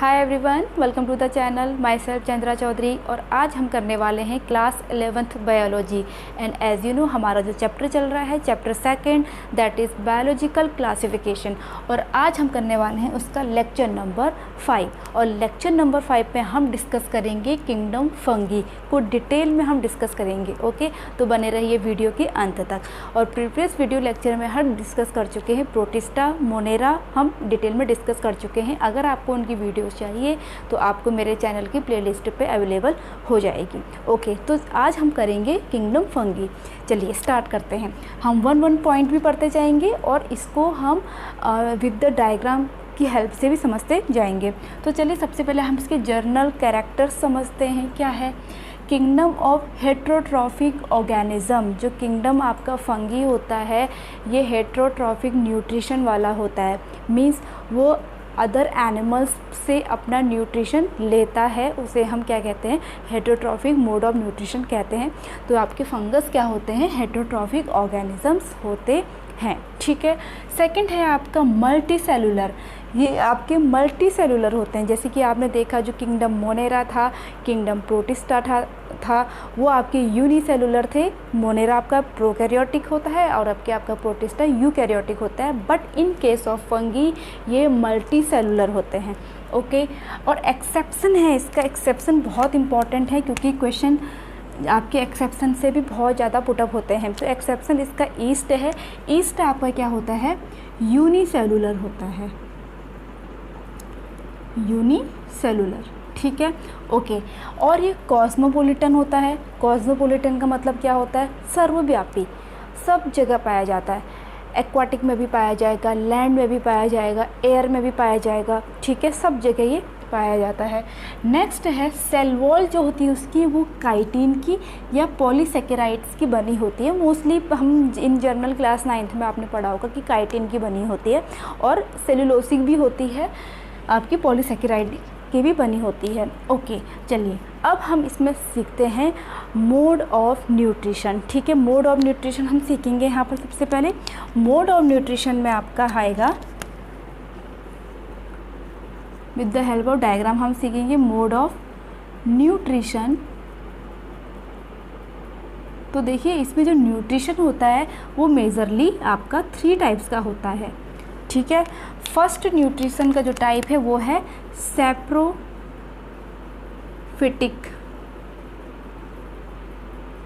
Hi everyone, welcome to the channel. Myself Chandra Chaudhary. और आज हम करने वाले हैं class 11th biology. And as you know हमारा जो चैप्टर चल रहा है chapter 2 that is biological classification. और आज हम करने वाले हैं उसका लेक्चर नंबर 5। और लेक्चर नंबर 5 में हम डिस्कस करेंगे किंगडम फंगी को डिटेल में हम डिस्कस करेंगे। ओके, तो बने रहिए वीडियो के अंत तक। और प्रीवियस वीडियो लेक्चर में हम डिस्कस कर चुके हैं प्रोटिस्टा, मोनेरा, हम डिटेल में डिस्कस कर चुके हैं। अगर आपको उनकी वीडियो चाहिए तो आपको मेरे चैनल की प्लेलिस्ट पे अवेलेबल हो जाएगी। ओके, तो आज हम करेंगे किंगडम फंगी। चलिए स्टार्ट करते हैं। हम वन पॉइंट भी पढ़ते जाएंगे और इसको हम विद द डायग्राम की हेल्प से भी समझते जाएंगे। तो चलिए सबसे पहले हम इसके जर्नल कैरेक्टर्स समझते हैं। क्या है किंगडम ऑफ हेट्रोट्रॉफिक ऑर्गेनिज्म। जो किंगडम आपका फंगी होता है ये हेट्रोट्रॉफिक न्यूट्रिशन वाला होता है। मीन्स वो अदर एनिमल्स से अपना न्यूट्रिशन लेता है, उसे हम क्या कहते हैं, हेट्रोट्रॉफिक मोड ऑफ न्यूट्रिशन कहते हैं। तो आपके फंगस क्या होते हैं, हेट्रोट्रॉफिक ऑर्गेनिजम्स होते हैं। ठीक है। सेकंड है आपका मल्टी सेलुलर। ये आपके मल्टी सेलुलर होते हैं। जैसे कि आपने देखा जो किंगडम मोनेरा था, किंगडम प्रोटिस्टा था वो आपके यूनिसेलुलर थे। मोनेरा आपका प्रोकैरियोटिक होता है और आपका प्रोटिस्टा यूकैरियोटिक होता है। But in case of fungi ये मल्टी सेलुलर होते हैं। ओके, और एक्सेप्शन है इसका। एक्सेप्शन बहुत इंपॉर्टेंट है क्योंकि क्वेश्चन आपके एक्सेप्शन से भी बहुत ज़्यादा पुटअप होते हैं। तो एक्सेप्शन इसका ईस्ट है। ईस्ट आपका क्या होता है, यूनिसेलुलर होता है, यूनिसेलुलर। ठीक है। ओके, और ये कॉस्मोपॉलिटन होता है। कॉस्मोपॉलिटन का मतलब क्या होता है, सर्वव्यापी, सब जगह पाया जाता है। एक्वाटिक में भी पाया जाएगा, लैंड में भी पाया जाएगा, एयर में भी पाया जाएगा। ठीक है, सब जगह ये पाया जाता है। नेक्स्ट है सेल वॉल जो होती है उसकी, वो काइटिन की या पॉलीसेकेराइड्स की बनी होती है। मोस्टली हम इन जर्नल क्लास 9th में आपने पढ़ा होगा कि काइटिन की बनी होती है और सेलुलोसिक भी होती है, आपकी पॉलीसेकेराइड की भी बनी होती है। ओके, चलिए अब हम इसमें सीखते हैं मोड ऑफ न्यूट्रिशन। ठीक है, मोड ऑफ न्यूट्रिशन हम सीखेंगे। यहाँ पर सबसे पहले मोड ऑफ न्यूट्रिशन में आपका आएगा with the help of diagram हम सीखेंगे मोड ऑफ न्यूट्रिशन। तो देखिए इसमें जो न्यूट्रिशन होता है वो मेजरली आपका 3 टाइप्स का होता है। ठीक है। फर्स्ट न्यूट्रिशन का जो टाइप है वो है सैप्रोफिटिक।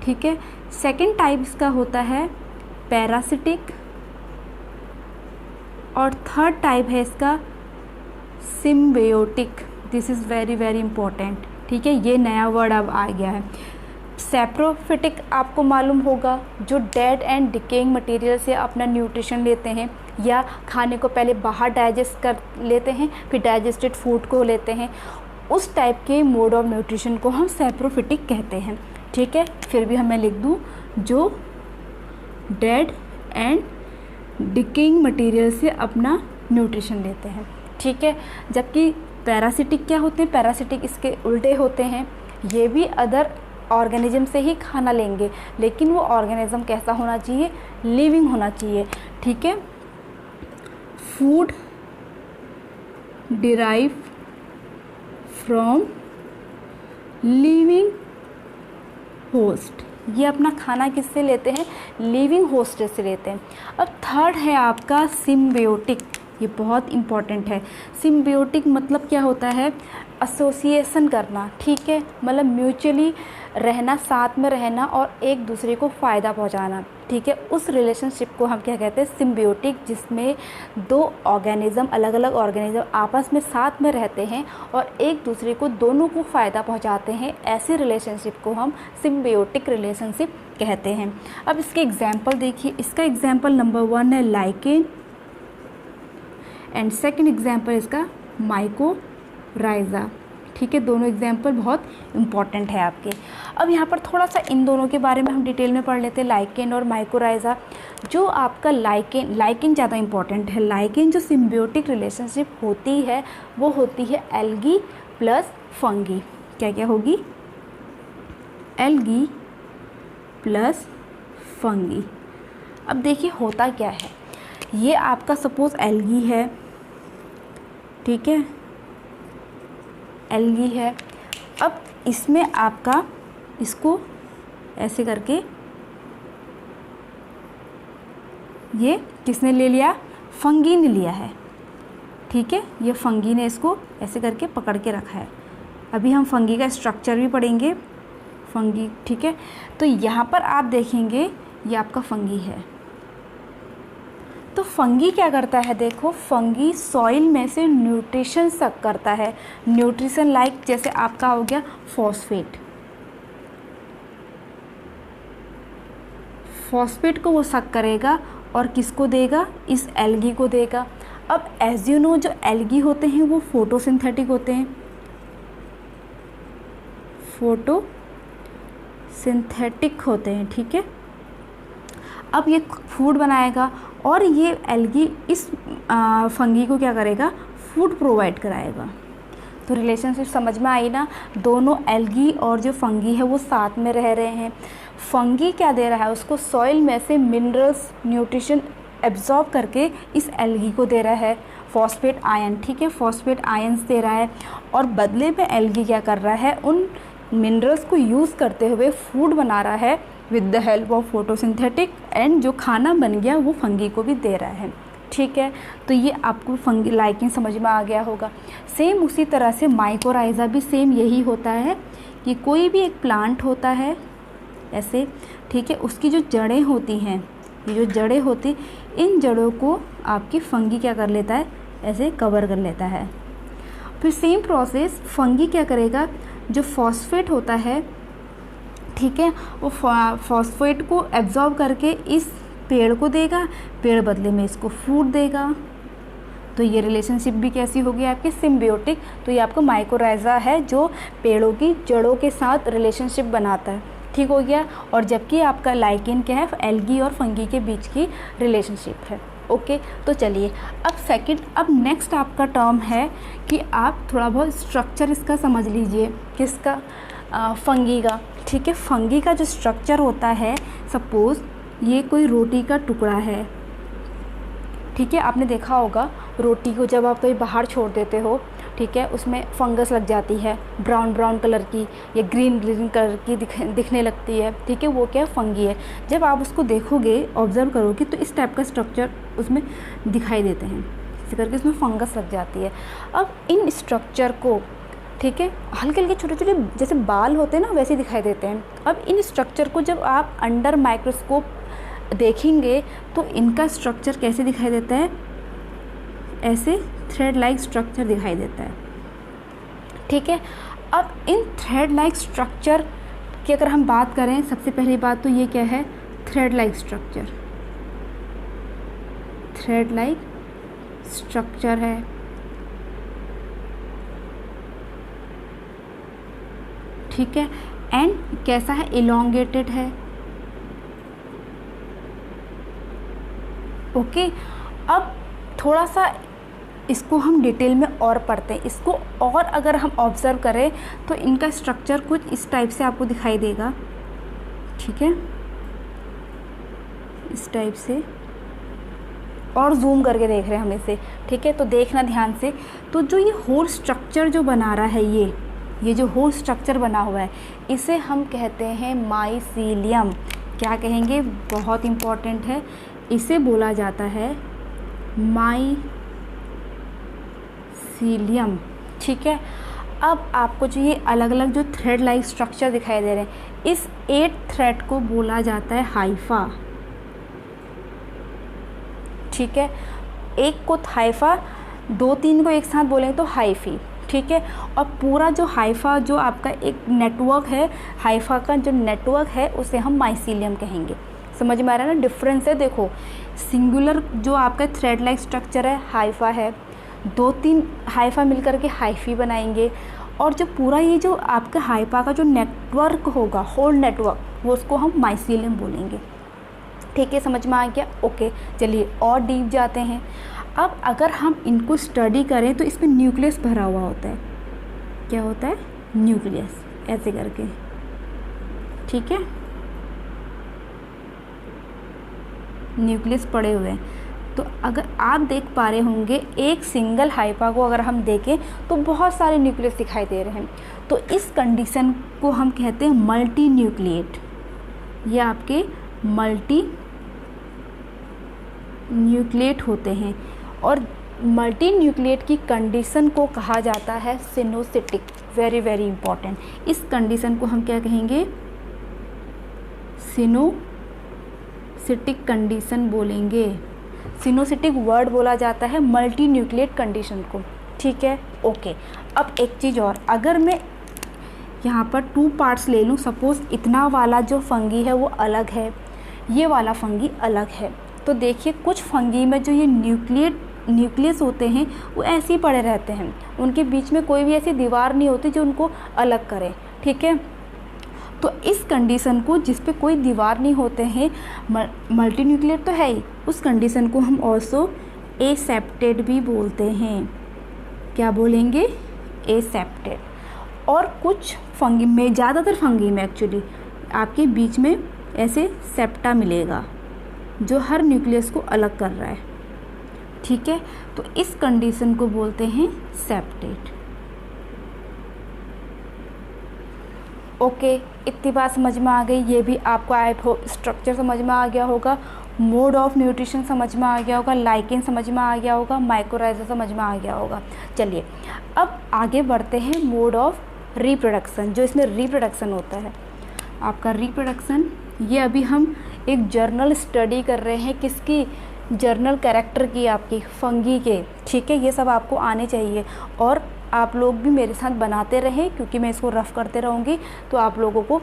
ठीक है। सेकंड टाइप इसका होता है पैरासिटिक और थर्ड टाइप है इसका symbiotic. This is very very important. ठीक है, ये नया वर्ड अब आ गया है। सैप्रोफिटिक आपको मालूम होगा, जो डेड एंड डिकेइंग मटेरियल से अपना न्यूट्रिशन लेते हैं या खाने को पहले बाहर डाइजेस्ट कर लेते हैं फिर डाइजेस्टेड फूड को लेते हैं, उस टाइप के मोड ऑफ न्यूट्रिशन को हम सैप्रोफिटिक कहते हैं। ठीक है, फिर भी मैं लिख दूँ जो डेड एंड डिकेइंग मटेरियल से अपना न्यूट्रिशन लेते हैं। ठीक है। जबकि पैरासिटिक क्या होते हैं, पैरासिटिक इसके उल्टे होते हैं। ये भी अदर ऑर्गेनिज्म से ही खाना लेंगे, लेकिन वो ऑर्गेनिज्म कैसा होना चाहिए, लिविंग होना चाहिए। ठीक है। Food derive from living host. ये अपना खाना किससे लेते हैं, लिविंग होस्ट से लेते हैं। अब थर्ड है आपका सिम्बियोटिक। ये बहुत इम्पॉर्टेंट है। सिम्बियोटिक मतलब क्या होता है, एसोसिएशन करना। ठीक है, मतलब म्यूचुअली रहना, साथ में रहना और एक दूसरे को फ़ायदा पहुंचाना। ठीक है, उस रिलेशनशिप को हम क्या कहते हैं, सिम्बियोटिक, जिसमें दो ऑर्गेनिज्म, अलग अलग ऑर्गेनिज्म आपस में साथ में रहते हैं और एक दूसरे को, दोनों को फ़ायदा पहुंचाते हैं। ऐसे रिलेशनशिप को हम सिम्बियोटिक रिलेशनशिप कहते हैं। अब इसके एग्जाम्पल देखिए। इसका एग्जाम्पल नंबर 1 है लाइकेन एंड सेकेंड एग्जाम्पल इसका माइकोराइजा। ठीक है, दोनों एग्जाम्पल बहुत इंपॉर्टेंट है आपके। अब यहाँ पर थोड़ा सा इन दोनों के बारे में हम डिटेल में पढ़ लेते हैं, लाइकेन और माइकोराइजा। जो आपका लाइकेन ज़्यादा इंपॉर्टेंट है। लाइकेन जो सिम्बियोटिक रिलेशनशिप होती है वो होती है एल्गी प्लस फंगी। क्या क्या होगी, एल्गी प्लस फंगी। अब देखिए होता क्या है, ये आपका सपोज़ एल्गी है, ठीक है, एल्गी है। अब इसमें आपका इसको ऐसे करके ये किसने ले लिया, फंगी ने लिया है, ठीक है। ये फंगी ने इसको ऐसे करके पकड़ के रखा है। अभी हम फंगी का स्ट्रक्चर भी पढ़ेंगे, फंगी, ठीक है। तो यहाँ पर आप देखेंगे ये आपका फंगी है। तो फंगी क्या करता है, देखो फंगी सॉइल में से न्यूट्रिशन सक करता है। न्यूट्रिशन लाइक जैसे आपका हो गया फॉस्फेट, फॉस्फेट को वो सक करेगा और किसको देगा, इस एल्गी को देगा। अब एज यू नो जो एल्गी होते हैं वो फोटोसिंथेटिक होते हैं, फोटोसिंथेटिक होते हैं, ठीक है। अब ये फूड बनाएगा और ये एल्गी इस फंगी को क्या करेगा, फूड प्रोवाइड कराएगा। तो रिलेशनशिप समझ में आई ना, दोनों एल्गी और जो फंगी है वो साथ में रह रहे हैं। फंगी क्या दे रहा है, उसको सॉइल में से मिनरल्स, न्यूट्रिशन एब्जॉर्ब करके इस एल्गी को दे रहा है, फॉस्फेट आयन, ठीक है, फॉस्फेट आयन्स दे रहा है। और बदले में एल्गी क्या कर रहा है, उन मिनरल्स को यूज़ करते हुए फूड बना रहा है with the help of photosynthetic, and जो खाना बन गया वो फंगी को भी दे रहा है, ठीक है। तो ये आपको फंगी लाइकिंग समझ में आ गया होगा। सेम उसी तरह से माइकोराइज़ा भी सेम यही होता है कि कोई भी एक प्लांट होता है ऐसे, ठीक है, उसकी जो जड़ें होती हैं, ये जो जड़ें होती, इन जड़ों को आपकी फंगी क्या कर लेता है, ऐसे कवर कर लेता है। फिर सेम प्रोसेस फंगी क्या करेगा, जो फॉस्फेट होता है, ठीक है, वो फॉस्फेट को एब्जॉर्ब करके इस पेड़ को देगा, पेड़ बदले में इसको फूड देगा। तो ये रिलेशनशिप भी कैसी होगी आपकी, सिम्बियोटिक। तो ये आपका माइकोराइज़ा है जो पेड़ों की जड़ों के साथ रिलेशनशिप बनाता है, ठीक हो गया। और जबकि आपका लाइकेन क्या है, एल्गी और फंगी के बीच की रिलेशनशिप है, ओके। तो चलिए अब नेक्स्ट आपका टर्म है कि आप थोड़ा बहुत स्ट्रक्चर इसका समझ लीजिए, किसका, फंगी का, ठीक है। फंगी का जो स्ट्रक्चर होता है, सपोज़ ये कोई रोटी का टुकड़ा है, ठीक है। आपने देखा होगा रोटी को जब आप कहीं बाहर छोड़ देते हो, ठीक है, उसमें फंगस लग जाती है, ब्राउन ब्राउन कलर की या ग्रीन ग्रीन कलर की दिखने लगती है, ठीक है, वो क्या है, फंगी है। जब आप उसको देखोगे, ऑब्जर्व करोगे, तो इस टाइप का स्ट्रक्चर उसमें दिखाई देते हैं, इसी करके उसमें फंगस लग जाती है। अब इन स्ट्रक्चर को, ठीक है, हल्के हल्के छोटे छोटे जैसे बाल होते हैं ना, वैसे दिखाई देते हैं। अब इन स्ट्रक्चर को जब आप अंडर माइक्रोस्कोप देखेंगे तो इनका स्ट्रक्चर कैसे दिखाई देता है, ऐसे थ्रेड लाइक स्ट्रक्चर दिखाई देता है, ठीक है। अब इन थ्रेड लाइक स्ट्रक्चर की अगर हम बात करें, सबसे पहली बात तो ये क्या है, thread like structure, thread like structure है, ठीक है। एंड कैसा है, इलोंगेटेड है, ओके। अब थोड़ा सा इसको हम डिटेल में और पढ़ते हैं। इसको और अगर हम ऑब्ज़र्व करें तो इनका स्ट्रक्चर कुछ इस टाइप से आपको दिखाई देगा, ठीक है, इस टाइप से। और जूम करके देख रहे हैं हम इसे, ठीक है, तो देखना ध्यान से। तो जो ये होल स्ट्रक्चर जो बना रहा है, ये जो होल स्ट्रक्चर बना हुआ है, इसे हम कहते हैं माइसीलियम। क्या कहेंगे, बहुत इम्पॉर्टेंट है, इसे बोला जाता है माइसीलियम, ठीक है। अब आपको जो ये अलग अलग जो थ्रेड लाइक स्ट्रक्चर दिखाई दे रहे हैं, इस 8 थ्रेड को बोला जाता है हाइफा, ठीक है। एक को हाइफा, 2-3 को एक साथ बोलेंगे तो हाइफी, ठीक है। और पूरा जो हाइफा जो आपका एक नेटवर्क है, हाइफा का जो नेटवर्क है, उसे हम माइसीलियम कहेंगे। समझ में आ रहा है ना, डिफरेंस है। देखो सिंगुलर जो आपका थ्रेड लाइक स्ट्रक्चर है, हाइफा है, 2-3 हाइफा मिलकर के हाइफी बनाएंगे। और जो पूरा ये जो आपका हाइफा का जो नेटवर्क होगा, होल नेटवर्क, वो उसको हम माइसीलियम बोलेंगे, ठीक है। समझ में आ गया, ओके। चलिए और डीप जाते हैं। अब अगर हम इनको स्टडी करें तो इसमें न्यूक्लियस भरा हुआ होता है, क्या होता है, न्यूक्लियस, ऐसे करके, ठीक है, न्यूक्लियस पड़े हुए हैं। तो अगर आप देख पा रहे होंगे एक सिंगल हाइपा को अगर हम देखें तो बहुत सारे न्यूक्लियस दिखाई दे रहे हैं। तो इस कंडीशन को हम कहते हैं मल्टी न्यूक्लिएट। ये आपके मल्टी न्यूक्लिएट होते हैं और मल्टी न्यूक्लिएट की कंडीशन को कहा जाता है सिनोसिटिक। Very very important. इस कंडीशन को हम क्या कहेंगे? सिनोसिटिक कंडीशन बोलेंगे। सिनोसिटिक वर्ड बोला जाता है मल्टी न्यूक्लिएट कंडीशन को। ठीक है, ओके। अब एक चीज़ और, अगर मैं यहाँ पर 2 पार्ट्स ले लूँ, सपोज़ इतना वाला जो फंगी है वो अलग है, ये वाला फंगी अलग है, तो देखिए कुछ फंगी में जो ये न्यूक्लियस होते हैं वो ऐसे ही पड़े रहते हैं, उनके बीच में कोई भी ऐसी दीवार नहीं होती जो उनको अलग करे। ठीक है, तो इस कंडीशन को, जिस पे कोई दीवार नहीं होते हैं, मल्टी न्यूक्लिएट तो है ही, उस कंडीशन को हम ऑल्सो एसेप्टेड भी बोलते हैं। क्या बोलेंगे? एसेप्टेड। और कुछ फंगी में, ज़्यादातर फंगी में एक्चुअली आपके बीच में ऐसे सेप्टा मिलेगा जो हर न्यूक्लियस को अलग कर रहा है। ठीक है, तो इस कंडीशन को बोलते हैं सेप्टेड। ओके, इतनी बात समझ में आ गई। ये भी आपको आई होप स्ट्रक्चर समझ में आ गया होगा, मोड ऑफ न्यूट्रिशन समझ में आ गया होगा, लाइकेन समझ में आ गया होगा, माइक्रोराइजा समझ में आ गया होगा। चलिए अब आगे बढ़ते हैं मोड ऑफ रिप्रोडक्शन, जो इसमें रिप्रोडक्शन होता है। आपका रिप्रोडक्शन, ये अभी हम एक जर्नल स्टडी कर रहे हैं, किसकी? जर्नल कैरेक्टर की, आपकी फंगी के। ठीक है, ये सब आपको आने चाहिए और आप लोग भी मेरे साथ बनाते रहें, क्योंकि मैं इसको रफ़ करते रहूँगी तो आप लोगों को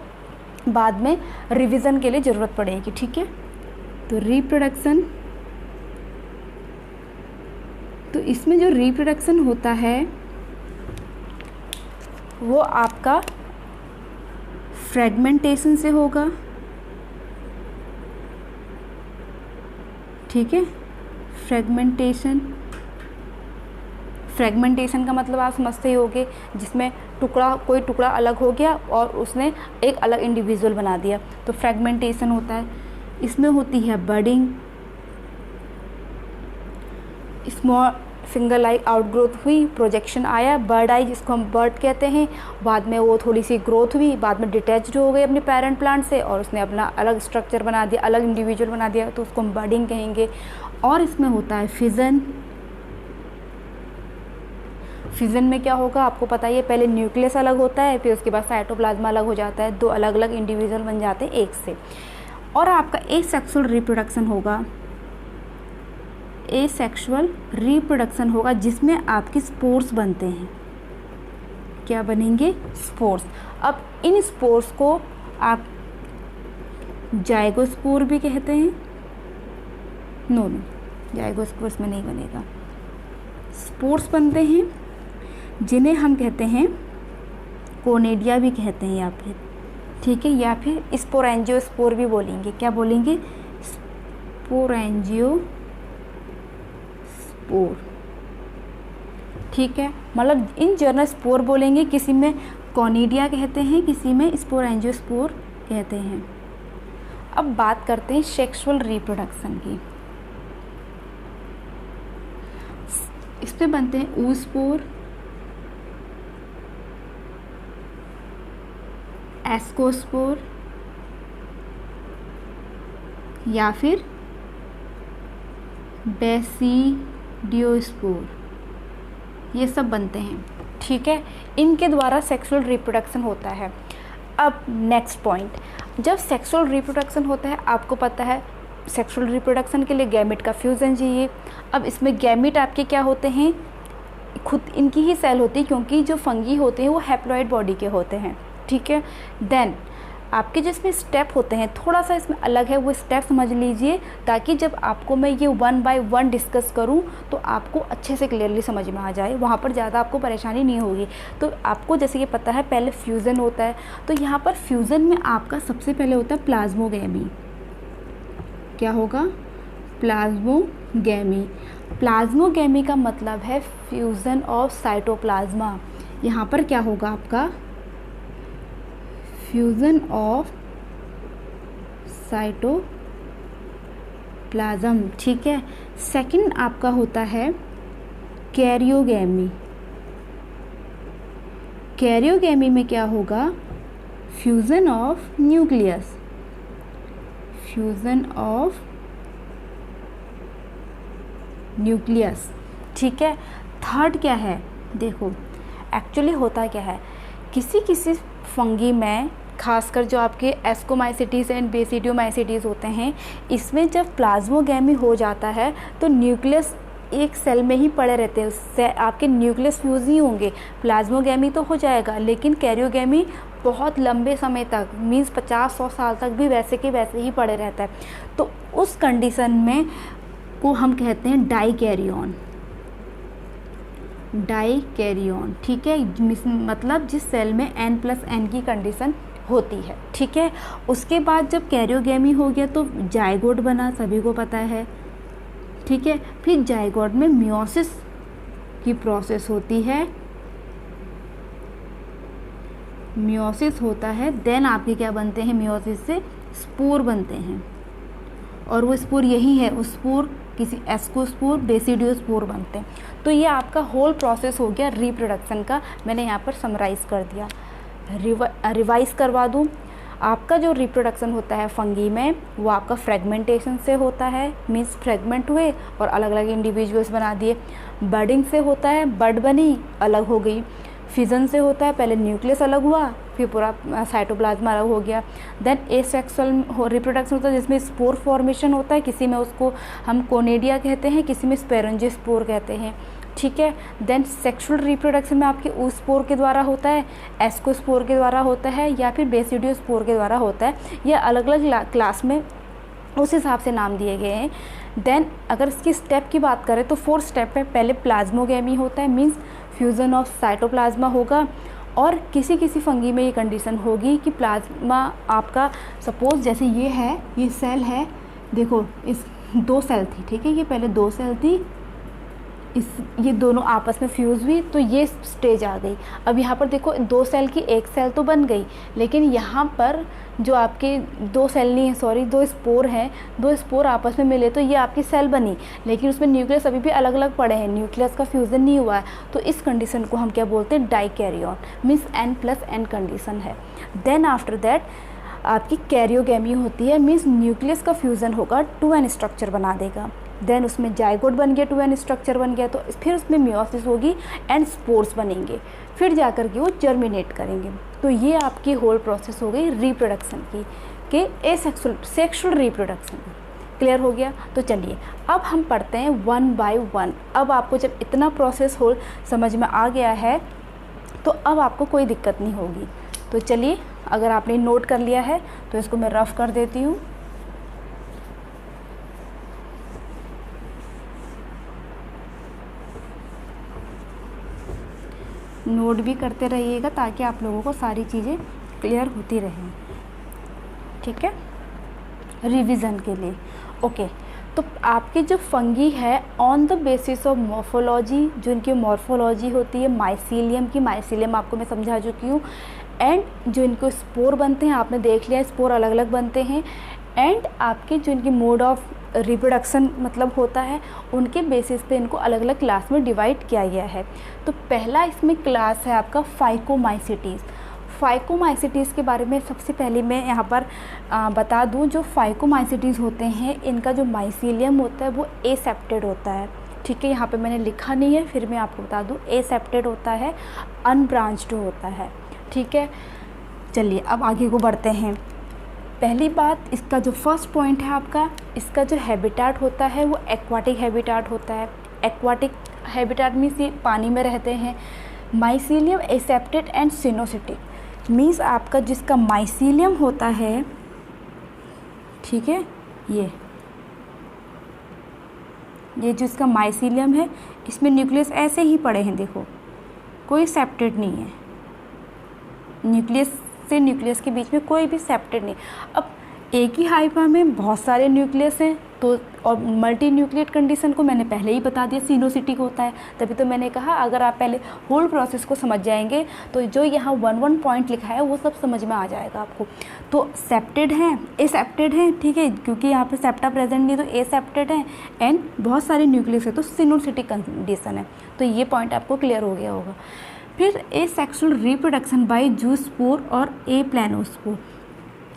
बाद में रिवीजन के लिए ज़रूरत पड़ेगी। ठीक है, तो रिप्रोडक्शन, तो इसमें जो रिप्रोडक्शन होता है वो आपका फ्रेगमेंटेशन से होगा। ठीक है, फ्रेगमेंटेशन का मतलब आप समझते ही होंगे, जिसमें कोई टुकड़ा अलग हो गया और उसने एक अलग इंडिविजुअल बना दिया, तो फ्रेगमेंटेशन होता है। इसमें होती है budding, small finger I outgrowth हुई, प्रोजेक्शन आया, बर्ड आई जिसको हम बर्ड कहते हैं, बाद में वो थोड़ी सी ग्रोथ हुई, बाद में डिटैच्ड हो गई अपने पेरेंट प्लांट से और उसने अपना अलग स्ट्रक्चर बना दिया, अलग इंडिविजुअल बना दिया, तो उसको हम बर्डिंग कहेंगे। और इसमें होता है फिजन। फिजन में क्या होगा आपको पता ही है, पहले न्यूक्लियस अलग होता है, फिर उसके बाद साइटोप्लाज्मा अलग हो जाता है, 2 अलग अलग इंडिविजुअल बन जाते हैं एक से। और आपका एसेक्सुअल रिप्रोडक्शन होगा, एसेक्सुअल रिप्रोडक्शन होगा जिसमें आपके स्पोर्स बनते हैं। क्या बनेंगे? स्पोर्स। अब इन स्पोर्स को आप जाइगोस्पोर भी कहते हैं। नो, जाइगोस्पोर इसमें नहीं बनेगा। स्पोर्स बनते हैं जिन्हें हम कहते हैं कोनेडिया भी कहते हैं, या फिर ठीक है, या फिर स्पोरेंजियोस्पोर भी बोलेंगे। क्या बोलेंगे? स्पोरेंजियोस्पोर। ठीक है, मतलब इन जनरल स्पोर बोलेंगे, किसी में कोनेडिया कहते हैं, किसी में स्पोरेंजियोस्पोर कहते हैं। अब बात करते हैं सेक्सुअल रिप्रोडक्शन की। इसमें बनते हैं oospore, एस्कोस्पोर या फिर बेसिडियोस्पोर, ये सब बनते हैं। ठीक है, इनके द्वारा सेक्सुअल रिप्रोडक्शन होता है। अब नेक्स्ट पॉइंट, जब सेक्सुअल रिप्रोडक्शन होता है, आपको पता है सेक्सुअल रिप्रोडक्शन के लिए गैमेट का फ्यूज़न चाहिए। अब इसमें गैमेट आपके क्या होते हैं? खुद इनकी ही सेल होती है, क्योंकि जो फंगी होते हैं वो हैप्लॉइड बॉडी के होते हैं। ठीक है, देन आपके जिसमें स्टेप होते हैं थोड़ा सा इसमें अलग है, वो स्टेप समझ लीजिए, ताकि जब आपको मैं ये 1 बाय 1 डिस्कस करूं तो आपको अच्छे से क्लियरली समझ में आ जाए, वहाँ पर ज़्यादा आपको परेशानी नहीं होगी। तो आपको जैसे कि पता है पहले फ्यूज़न होता है, तो यहाँ पर फ्यूज़न में आपका सबसे पहले होता है प्लाज्मोगैमी। क्या होगा? प्लाज्मोगैमी। प्लाज्मोगैमी का मतलब है फ्यूज़न ऑफ साइटोप्लाज्मा। यहाँ पर क्या होगा आपका? Fusion of cytoplasm. ठीक है, सेकंड आपका होता है कैरियोगैमी। कैरियोगैमी में क्या होगा, fusion of nucleus, fusion of nucleus, ठीक है। थर्ड क्या है, देखो एक्चुअली होता क्या है, किसी किसी फंगी में, खासकर जो आपके एस्कोमाइसिटीज़ एंड बेसिडियोमाइसिटीज़ होते हैं, इसमें जब प्लाज्मोगैमी हो जाता है तो न्यूक्लियस एक सेल में ही पड़े रहते हैं, उससे आपके न्यूक्लियस फ्यूज़ नहीं होंगे। प्लाज्मोगैमी तो हो जाएगा लेकिन कैरियोगैमी बहुत लंबे समय तक, मीन्स 50-100 साल तक भी वैसे के वैसे ही पड़े रहता है। तो उस कंडीशन में को हम कहते हैं डाइकैरियन, डाइकैरियन, ठीक है। मतलब जिस सेल में n+n की कंडीशन होती है, ठीक है। उसके बाद जब कैरियोगैमी हो गया तो जायगोट बना, सभी को पता है, ठीक है। फिर जायगोट में मियोसिस की प्रोसेस होती है, मियोसिस होता है, देन आपके क्या बनते हैं, मियोसिस से स्पोर बनते हैं, और वो स्पोर यही है, उस स्पोर किसी एस्कोस्पोर बेसिडियोस्पोर बनते हैं। तो ये आपका होल प्रोसेस हो गया रिप्रोडक्शन का, मैंने यहाँ पर समराइज़ कर दिया। रिवाइज करवा दूँ, आपका जो रिप्रोडक्शन होता है फंगी में वो आपका फ्रेगमेंटेशन से होता है, मीन्स फ्रेगमेंट हुए और अलग अलग इंडिविजुअल्स बना दिए। बर्डिंग से होता है, बर्ड बनी अलग हो गई। फिजन से होता है, पहले न्यूक्लियस अलग हुआ फिर पूरा साइटोप्लाज्म अलग हो गया। देन एसेक्सुअल रिप्रोडक्शन होता है जिसमें स्पोर फॉर्मेशन होता है, किसी में उसको हम कोनेडिया कहते हैं, किसी में स्पेरेंजियोस्पोर कहते हैं, ठीक है। देन सेक्सुअल रिप्रोडक्शन में आपके oospore के द्वारा होता है, एस्कोस्पोर के द्वारा होता है, या फिर बेसिडियोस्पोर के द्वारा होता है। ये अलग अलग क्लास में उस हिसाब से नाम दिए गए हैं। देन अगर इसकी स्टेप की बात करें तो 4 स्टेप है। पहले प्लाज्मोगैमी होता है, मीन्स फ्यूज़न ऑफ साइटोप्लाज्मा होगा, और किसी किसी फंगी में ये कंडीशन होगी कि प्लाज्मा आपका, सपोज जैसे ये है, ये सेल है, देखो इस 2 सेल थी, ठीक है, ये पहले 2 सेल थी, ये दोनों आपस में फ्यूज़ हुई तो ये स्टेज आ गई। अब यहाँ पर देखो 2 सेल की 1 सेल तो बन गई, लेकिन यहाँ पर जो आपके 2 सेल नहीं है, सॉरी 2 स्पोर हैं, 2 स्पोर आपस में मिले तो ये आपकी सेल बनी, लेकिन उसमें न्यूक्लियस अभी भी अलग अलग पड़े हैं, न्यूक्लियस का फ्यूज़न नहीं हुआ है। तो इस कंडीशन को हम क्या बोलते हैं, डाइकैरियन, मीन्स n+n कंडीशन है। देन आफ्टर दैट आपकी कैरियोगैमी होती है, मीन्स न्यूक्लियस का फ्यूज़न होगा, 2n स्ट्रक्चर बना देगा। देन उसमें जायगोट बन गया, 2n स्ट्रक्चर बन गया, तो फिर उसमें मियोसिस होगी एंड स्पोर्स बनेंगे, फिर जाकर के वो जर्मिनेट करेंगे। तो ये आपकी होल प्रोसेस हो गई रिप्रोडक्शन की, कि सेक्सुअल रिप्रोडक्शन। क्लियर हो गया। तो चलिए अब हम पढ़ते हैं 1 by 1। अब आपको जब इतना प्रोसेस होल समझ में आ गया है तो अब आपको कोई दिक्कत नहीं होगी। तो चलिए, अगर आपने नोट कर लिया है तो इसको मैं रफ कर देती हूँ। नोट भी करते रहिएगा ताकि आप लोगों को सारी चीज़ें क्लियर होती रहें, ठीक है, रिवीजन के लिए। ओके, तो आपकी जो फंगी है on the basis of morphology, जो इनकी मॉर्फोलॉजी होती है माइसीलियम की, माइसीलियम आपको मैं समझा चुकी हूँ, एंड जो इनको स्पोर बनते हैं आपने देख लिया, स्पोर अलग अलग बनते हैं, एंड आपके जो इनकी मोड ऑफ रिप्रोडक्शन मतलब होता है, उनके बेसिस पे इनको अलग अलग क्लास में डिवाइड किया गया है। तो पहला इसमें क्लास है आपका फाइकोमाइसिटीज़। फाइकोमाइसिटीज़ के बारे में सबसे पहले मैं यहाँ पर बता दूँ, जो फाइकोमाइसिटीज़ होते हैं इनका जो माइसीलियम होता है वो एसेप्टेड होता है, ठीक है। यहाँ पे मैंने लिखा नहीं है, फिर मैं आपको बता दूँ, एसेप्टेड होता है, अनब्रांच्ड होता है, ठीक है। चलिए अब आगे को बढ़ते हैं। पहली बात, इसका जो फर्स्ट पॉइंट है आपका, इसका जो हैबिटाट होता है वो एक्वाटिक हैबिटाट होता है। एक्वाटिक हैबिटाट मीन्स ये पानी में रहते हैं। माइसीलियम एसेप्टेड एंड सिनोसिटिक मीन्स आपका जिसका माइसीलियम होता है, ठीक है, ये जो इसका माइसीलियम है इसमें न्यूक्लियस ऐसे ही पड़े हैं, देखो कोई सेप्टेड नहीं है, न्यूक्लियस से न्यूक्लियस के बीच में कोई भी सेप्टेड नहीं। अब एक ही हाइफा में बहुत सारे न्यूक्लियस हैं, तो और मल्टी न्यूक्लिएट कंडीशन को मैंने पहले ही बता दिया, सिनोसिटी होता है। तभी तो मैंने कहा अगर आप पहले होल प्रोसेस को समझ जाएंगे तो जो यहाँ वन पॉइंट लिखा है वो सब समझ में आ जाएगा आपको। तो सेप्टेड हैं, एसेप्टेड हैं, ठीक है, क्योंकि यहाँ पे सेप्टा प्रेजेंट नहीं तो एसेप्टेड हैं, एंड बहुत सारे न्यूक्लियस है तो सिनोसिटिक कंडीशन है। तो ये पॉइंट आपको क्लियर हो गया होगा। फिर एसेक्सुअल रिप्रोडक्शन बाय जूस्पोर और एप्लानोस्पोर,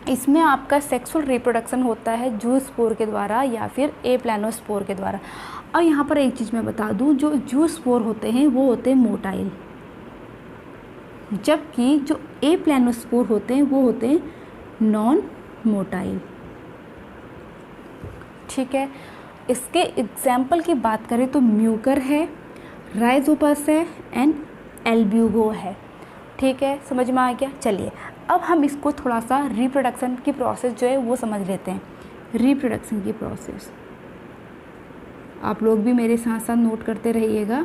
इसमें आपका सेक्सुअल रिप्रोडक्शन होता है जूस्पोर के द्वारा या फिर एप्लानोस्पोर के द्वारा। और यहाँ पर एक चीज़ मैं बता दूँ, जो जूस्पोर होते हैं वो होते हैं मोटाइल, जबकि जो एप्लानोस्पोर होते हैं वो होते हैं नॉन मोटाइल, ठीक है। इसके एग्जाम्पल की बात करें तो म्यूकर है, राइजोपस है एंड एल्ब्यूगो है, ठीक है, समझ में आ गया। चलिए अब हम इसको थोड़ा सा रिप्रोडक्शन की प्रोसेस जो है वो समझ लेते हैं। रिप्रोडक्शन की प्रोसेस आप लोग भी मेरे साथ साथ नोट करते रहिएगा।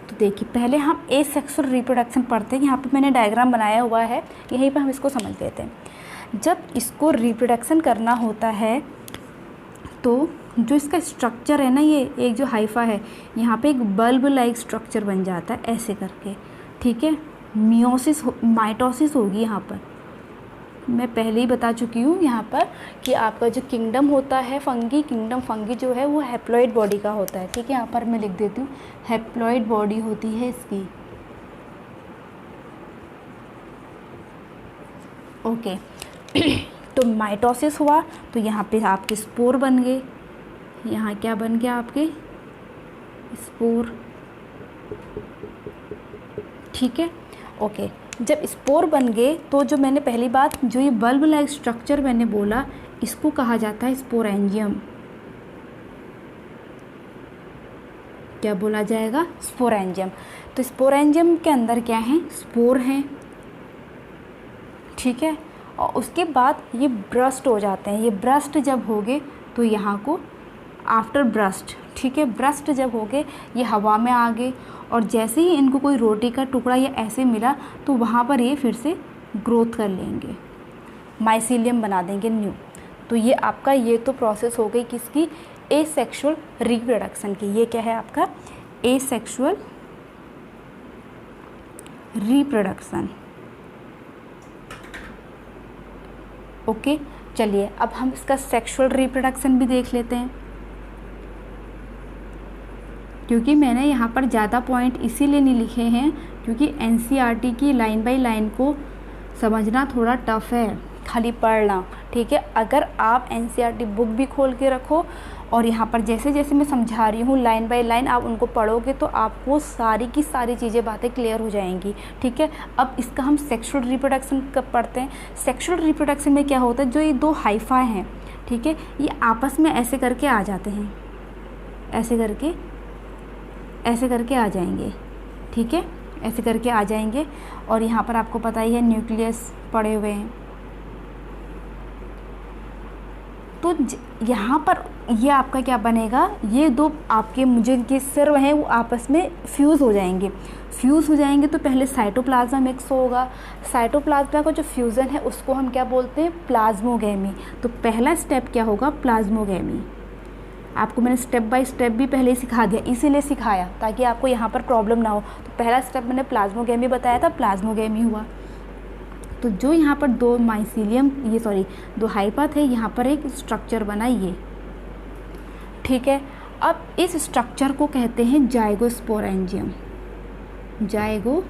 तो देखिए पहले हम एसेक्सुअल रिप्रोडक्शन पढ़ते हैं। यहाँ पे मैंने डायग्राम बनाया हुआ है, यहीं पे हम इसको समझ लेते हैं। जब इसको रिप्रोडक्शन करना होता है तो जो इसका स्ट्रक्चर है ना, ये एक जो हाइफा है यहाँ पे एक बल्ब लाइक स्ट्रक्चर बन जाता है ऐसे करके, ठीक है। मियोसिस माइटोसिस होगी यहाँ पर, मैं पहले ही बता चुकी हूँ यहाँ पर कि आपका जो किंगडम होता है फंगी, किंगडम फंगी जो है वो हैप्लॉइड बॉडी का होता है, ठीक है। यहाँ पर मैं लिख देती हूँ हैप्लॉइड बॉडी होती है इसकी, ओके। तो माइटोसिस हुआ तो यहाँ पे आपके स्पोर बन गए, यहाँ क्या बन गया आपके स्पोर, ठीक है, ओके। जब स्पोर बन गए तो जो मैंने पहली बात जो ये बल्ब लाइक स्ट्रक्चर मैंने बोला इसको कहा जाता है स्पोरेंजियम। क्या बोला जाएगा? स्पोरेंजियम। तो स्पोरेंजियम के अंदर क्या है? स्पोर हैं, ठीक है। और उसके बाद ये ब्रस्ट हो जाते हैं। ये ब्रस्ट जब हो गए तो यहाँ को आफ्टर ब्रस्ट, ठीक है, ब्रस्ट जब हो गए ये हवा में आ गए और जैसे ही इनको कोई रोटी का टुकड़ा या ऐसे मिला तो वहाँ पर ये फिर से ग्रोथ कर लेंगे, माइसीलियम बना देंगे न्यू। तो ये आपका ये तो प्रोसेस हो गई किसकी? एसेक्सुअल रिप्रोडक्शन की। ये क्या है आपका? Asexual reproduction, okay. चलिए अब हम इसका सेक्सुअल रिप्रोडक्शन भी देख लेते हैं, क्योंकि मैंने यहाँ पर ज़्यादा पॉइंट इसीलिए नहीं लिखे हैं क्योंकि एनसीईआरटी की लाइन बाय लाइन को समझना थोड़ा टफ है, खाली पढ़ना, ठीक है। अगर आप एनसीईआरटी बुक भी खोल के रखो और यहाँ पर जैसे जैसे मैं समझा रही हूँ लाइन बाय लाइन आप उनको पढ़ोगे तो आपको सारी की सारी चीज़ें बातें क्लियर हो जाएंगी, ठीक है। अब इसका हम सेक्सुअल रिप्रोडक्शन कब पढ़ते हैं? सेक्सुअल रिप्रोडक्शन में क्या होता है, जो ये दो हाइफा हैं, ठीक है, ये आपस में ऐसे करके आ जाते हैं, ऐसे करके आ जाएंगे, ठीक है, ऐसे करके आ जाएंगे। और यहाँ पर आपको पता ही है न्यूक्लियस पड़े हुए हैं। तो यहाँ पर ये आपका क्या बनेगा? ये दो आपके मुझे के सिर्व हैं वो आपस में फ्यूज़ हो जाएंगे। फ्यूज़ हो जाएंगे तो पहले साइटोप्लाज्मा मिक्स होगा। साइटोप्लाज्मा का जो फ्यूज़न है उसको हम क्या बोलते हैं? प्लाज्मोगेमी। तो पहला स्टेप क्या होगा? प्लाज्मोगेमी। आपको मैंने स्टेप बाय स्टेप भी पहले ही सिखा दिया, इसीलिए सिखाया ताकि आपको यहाँ पर प्रॉब्लम ना हो। तो पहला स्टेप मैंने प्लाज्मोगेमी बताया था, प्लाज्मोगेमी हुआ। तो जो यहाँ पर दो माइसीलियम दो हाइफा थे, यहाँ पर एक स्ट्रक्चर बना ये, ठीक है। अब इस स्ट्रक्चर को कहते हैं जाइगोस्पोरेंजियम, जाइगोस्पोरेंजियम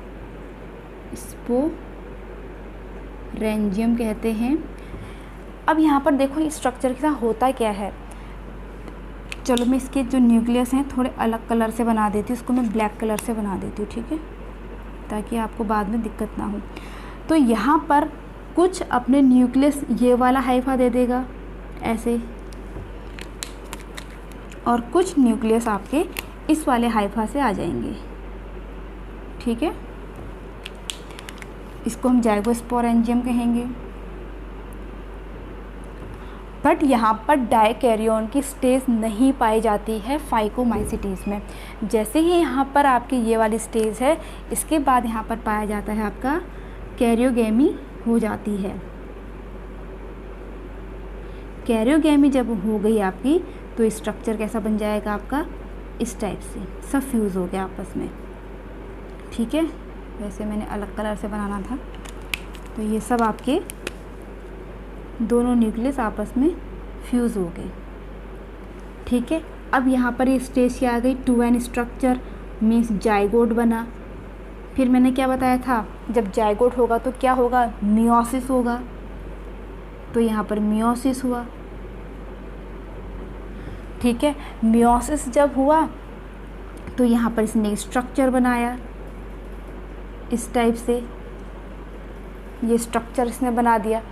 कहते हैं। अब यहाँ पर देखो इस स्ट्रक्चर के साथ होता क्या है। चलो मैं इसके जो न्यूक्लियस हैं थोड़े अलग कलर से बना देती हूँ, इसको मैं ब्लैक कलर से बना देती हूँ, ठीक है, ताकि आपको बाद में दिक्कत ना हो। तो यहाँ पर कुछ अपने न्यूक्लियस ये वाला हाइफा दे देगा ऐसे, और कुछ न्यूक्लियस आपके इस वाले हाइफा से आ जाएंगे, ठीक है। इसको हम जाइगोस्पोरेंजियम कहेंगे। बट यहाँ पर डाइकैरियोन की स्टेज नहीं पाई जाती है फाइकोमाइसिटीज़ में। जैसे ही यहाँ पर आपकी ये वाली स्टेज है, इसके बाद यहाँ पर पाया जाता है आपका कैरियोगेमी हो जाती है, कैरियोगेमी जब हो गई आपकी तो स्ट्रक्चर कैसा बन जाएगा आपका, इस टाइप से सब फ्यूज़ हो गया आपस में, ठीक है। वैसे मैंने अलग कलर से बनाना था। तो ये सब आपके दोनों न्यूक्लियस आपस में फ्यूज़ हो गए, ठीक है। अब यहाँ पर ये स्टेज क्या आ गई, 2n स्ट्रक्चर मीन्स जाइगोट बना। फिर मैंने क्या बताया था, जब जाइगोट होगा तो क्या होगा, मियोसिस होगा। तो यहाँ पर मियोसिस हुआ, ठीक है। मियोसिस जब हुआ तो यहाँ पर इसने स्ट्रक्चर बनाया इस टाइप से, ये स्ट्रक्चर इसने बना दिया।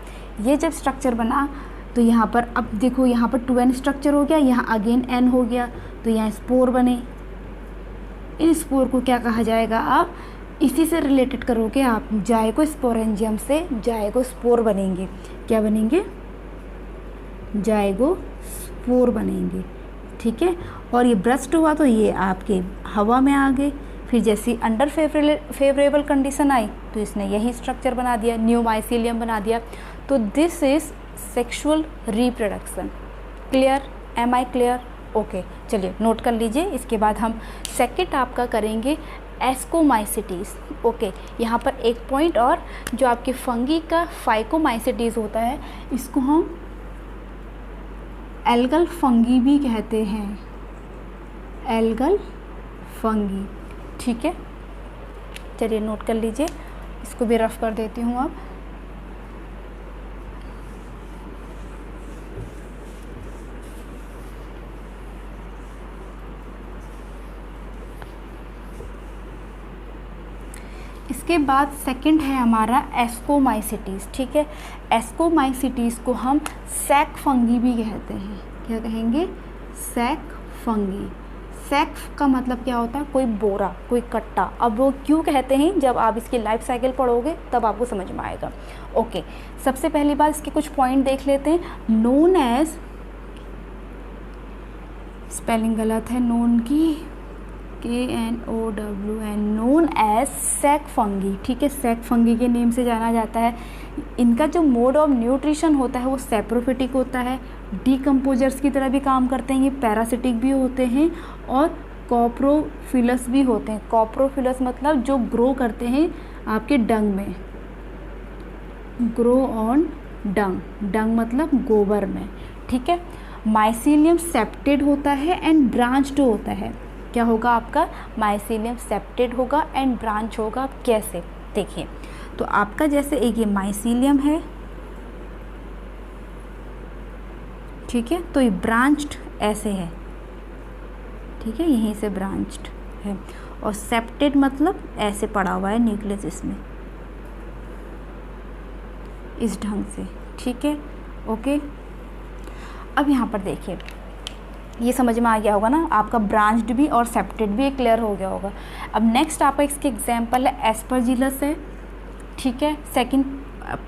ये जब स्ट्रक्चर बना तो यहाँ पर अब देखो, यहाँ पर 2n स्ट्रक्चर हो गया, यहाँ अगेन n हो गया, तो यहाँ स्पोर बने। इन स्पोर को क्या कहा जाएगा, आप इसी से रिलेटेड करोगे आप, जाइगोस्पोरेंजियम से जाइगोस्पोर बनेंगे। क्या बनेंगे, जाइगोस्पोर बनेंगे, ठीक है। और ये ब्रस्ट हुआ तो ये आपके हवा में आ गए। फिर जैसी अंडर फेवरेबल कंडीशन आई तो इसने यही स्ट्रक्चर बना दिया, न्यू माइसीलियम बना दिया। तो this is sexual reproduction. Clear, am I clear? Okay, चलिए नोट कर लीजिए। इसके बाद हम सेकेंड आपका करेंगे एस्कोमाइसिटीज़। ओके, यहाँ पर एक पॉइंट और, जो आपके फंगी का फाइकोमाइसिटीज़ होता है, इसको हम एल्गल फंगी भी कहते हैं, एल्गल फंगी, ठीक है। चलिए नोट कर लीजिए, इसको भी रफ कर देती हूँ अब। इसके बाद सेकंड है हमारा एस्कोमाइसिटीज़, ठीक है। एस्कोमाइसिटीज़ को हम सैक फंगी भी कहते हैं। क्या कहेंगे, सैक फंगी। सैक का मतलब क्या होता है, कोई बोरा, कोई कट्टा। अब वो क्यों कहते हैं, जब आप इसकी लाइफ साइकिल पढ़ोगे तब आपको समझ में आएगा। ओके, सबसे पहली बात इसके कुछ पॉइंट देख लेते हैं। नोन एज, स्पेलिंग गलत है नोन की, KNOWN, known as sac fungi, ठीक है। सैक फंगी के नेम से जाना जाता है। इनका जो मोड ऑफ न्यूट्रिशन होता है वो सेप्रोफिटिक होता है, डीकम्पोजर्स की तरह भी काम करते हैं, ये पैरासिटिक भी होते हैं और कॉप्रोफिलस भी होते हैं। कॉप्रोफिलस मतलब जो ग्रो करते हैं आपके डंग में, ग्रो ऑन डंग, डंग मतलब गोबर में, ठीक है। माइसीलियम सेप्टेड होता है एंड ब्रांच्ड होता है। क्या होगा आपका, माइसीलियम सेप्टेड होगा एंड ब्रांच होगा। कैसे, देखिए, तो आपका जैसे एक ये माइसीलियम है, ठीक है, तो ये ब्रांच्ड ऐसे है, ठीक है, यहीं से ब्रांच्ड है। और सेप्टेड मतलब ऐसे पड़ा हुआ है न्यूक्लियस इसमें, इस ढंग से, ठीक है। ओके, अब यहाँ पर देखिए, ये समझ में आ गया होगा ना, आपका ब्रांच्ड भी और सेप्टेड भी क्लियर हो गया होगा। अब नेक्स्ट आपका इसके एग्जांपल है एस्परजिलस है, ठीक है। सेकंड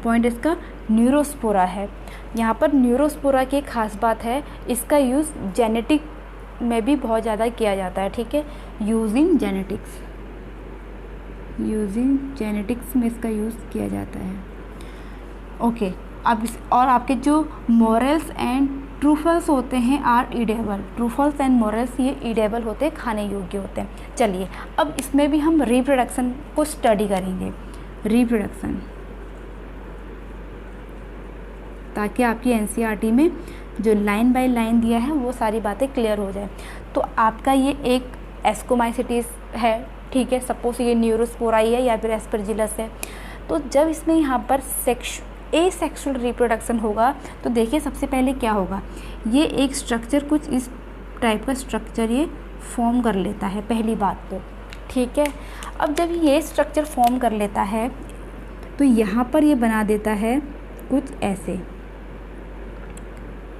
पॉइंट इसका न्यूरोस्पोरा है। यहाँ पर न्यूरोस्पोरा की एक खास बात है, इसका यूज़ जेनेटिक में भी बहुत ज़्यादा किया जाता है, ठीक है। यूजिंग जेनेटिक्स, यूजिंग जेनेटिक्स में इसका यूज़ किया जाता है। ओके, अब और आपके जो मोरल्स एंड ट्रूफल्स होते हैं are edible, truffles and morels ये ईडेबल होते हैं, खाने योग्य होते हैं। चलिए अब इसमें भी हम रिप्रोडक्शन को स्टडी करेंगे, रिप्रोडक्शन, ताकि आपकी एनसीईआरटी में जो लाइन बाय लाइन दिया है वो सारी बातें क्लियर हो जाए। तो आपका ये एक एस्कोमाइसिटीज़ है, ठीक है, सपोज ये न्यूरोस्पोरा है या फिर एस्परजिलस है। तो जब इसमें यहाँ पर एसेक्सुअल रिप्रोडक्शन होगा तो देखिए सबसे पहले क्या होगा, ये एक स्ट्रक्चर कुछ इस टाइप का स्ट्रक्चर ये फॉर्म कर लेता है, पहली बात तो, ठीक है। अब जब ये स्ट्रक्चर फॉर्म कर लेता है तो यहाँ पर ये बना देता है कुछ ऐसे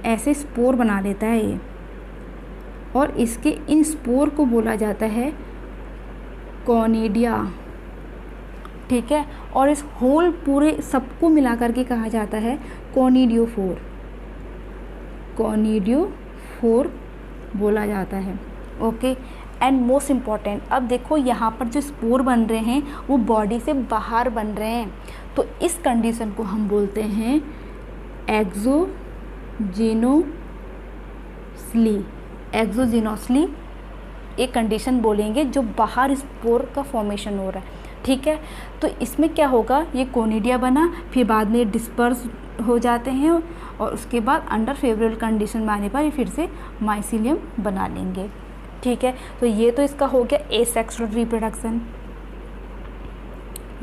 ऐसे स्पोर बना लेता है ये, और इसके इन स्पोर को बोला जाता है कॉनिडिया, ठीक है। और इस होल पूरे सबको मिला करके कहा जाता है कॉनिडियोफोर, कॉनिडियोफोर बोला जाता है। ओके, एंड मोस्ट इम्पॉर्टेंट, अब देखो यहाँ पर जो स्पोर बन रहे हैं वो बॉडी से बाहर बन रहे हैं, तो इस कंडीशन को हम बोलते हैं एक्सोजीनोसली एक कंडीशन बोलेंगे जो बाहर स्पोर का फॉर्मेशन हो रहा है, ठीक है। तो इसमें क्या होगा, ये कोनिडिया बना, फिर बाद में डिस्पर्स हो जाते हैं और उसके बाद अंडर फेवरेबल कंडीशन में आने पर ये फिर से माइसीलियम बना लेंगे, ठीक है। तो ये तो इसका हो गया एसेक्सुअल रिप्रोडक्शन,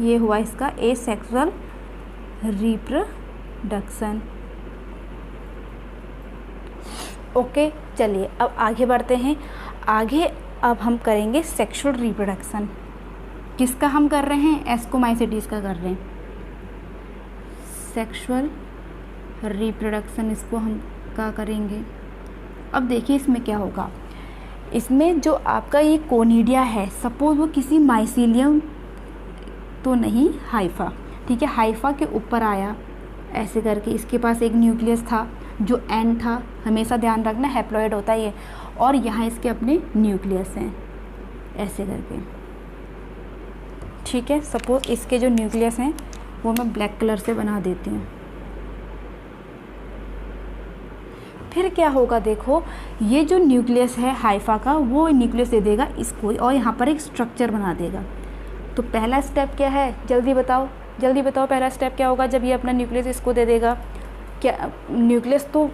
ये हुआ इसका एसेक्सुअल रिप्रोडक्शन। ओके, चलिए अब आगे बढ़ते हैं। आगे अब हम करेंगे सेक्सुअल रिप्रोडक्शन। किसका हम कर रहे हैं, एस्कोमाइसिटीज़ का कर रहे हैं। सेक्सुअल रिप्रोडक्शन इसको हम क्या करेंगे। अब देखिए इसमें क्या होगा, इसमें जो आपका ये कोनिडिया है, सपोज वो किसी माइसीलियम तो नहीं, हाइफा, ठीक है, हाइफा के ऊपर आया ऐसे करके, इसके पास एक न्यूक्लियस था जो एन था, हमेशा ध्यान रखना हैप्लॉइड होता है ये, और यहाँ इसके अपने न्यूक्लियस हैं ऐसे करके, ठीक है। सपोज इसके जो न्यूक्लियस हैं वो मैं ब्लैक कलर से बना देती हूँ। फिर क्या होगा, देखो ये जो न्यूक्लियस है हाइफा का, वो न्यूक्लियस दे देगा इसको और यहाँ पर एक स्ट्रक्चर बना देगा। तो पहला स्टेप क्या है, जल्दी बताओ पहला स्टेप क्या होगा जब ये अपना न्यूक्लियस इसको दे देगा। क्या न्यूक्लियस तो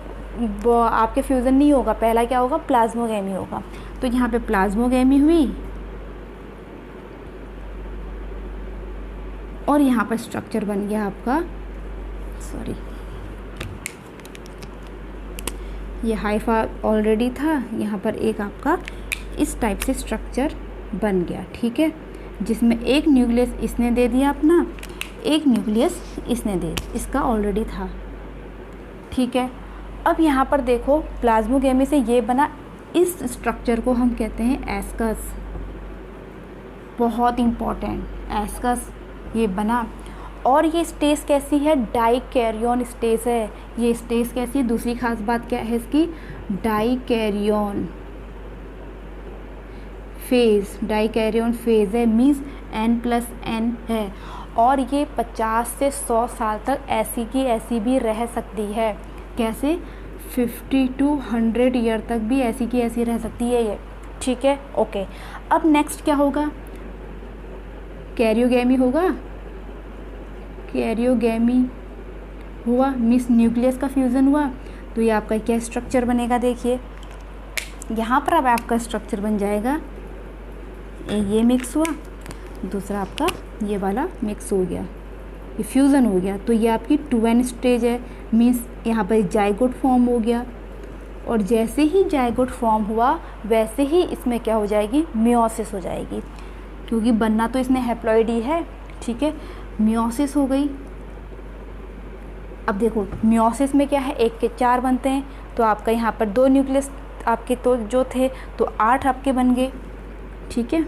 आपके फ्यूज़न नहीं होगा, पहला क्या होगा, प्लाज्मोगेमी होगा। तो यहाँ पे प्लाज्मोगेमी हुई और यहाँ पर स्ट्रक्चर बन गया आपका, सॉरी ये हाइफा ऑलरेडी था, यहाँ पर एक आपका इस टाइप से स्ट्रक्चर बन गया, ठीक है, जिसमें एक न्यूक्लियस इसने दे दिया अपना, एक न्यूक्लियस इसने दे, इसका ऑलरेडी था, ठीक है। अब यहाँ पर देखो प्लाज्मोगेमी से ये बना, इस स्ट्रक्चर को हम कहते हैं एस्कस, बहुत इम्पॉर्टेंट, एस्कस ये बना। और ये स्टेज कैसी है, डाइकैरियन स्टेज है। ये स्टेज कैसी है, दूसरी खास बात क्या है इसकी, डाइकैरियन फेज है, मीन्स n+n है। और ये 50 से 100 साल तक ऐसी की ऐसी भी रह सकती है। कैसे, 50 to 100 ईयर तक भी ऐसी की ऐसी रह सकती है ये, ठीक है। ओके, अब नेक्स्ट क्या होगा, कैरियोगेमी होगा, कैरियोगेमी हुआ, मिस न्यूक्लियस का फ्यूज़न हुआ, तो ये आपका क्या स्ट्रक्चर बनेगा, देखिए यहाँ पर अब आपका स्ट्रक्चर बन जाएगा, ये मिक्स हुआ, दूसरा आपका ये वाला मिक्स हो गया, ये फ्यूज़न हो गया। तो ये आपकी 2n स्टेज है, मीन्स यहाँ पर जाइगोट फॉर्म हो गया। और जैसे ही जाइगोट फॉर्म हुआ वैसे ही इसमें क्या हो जाएगी, मियोसिस हो जाएगी, क्योंकि बनना तो इसने हैप्लॉइड ही है, ठीक है। मियोसिस हो गई। अब देखो मियोसिस में क्या है, 1 के 4 बनते हैं, तो आपका यहाँ पर 2 न्यूक्लियस आपके तो जो थे तो 8 आपके बन गए, ठीक है।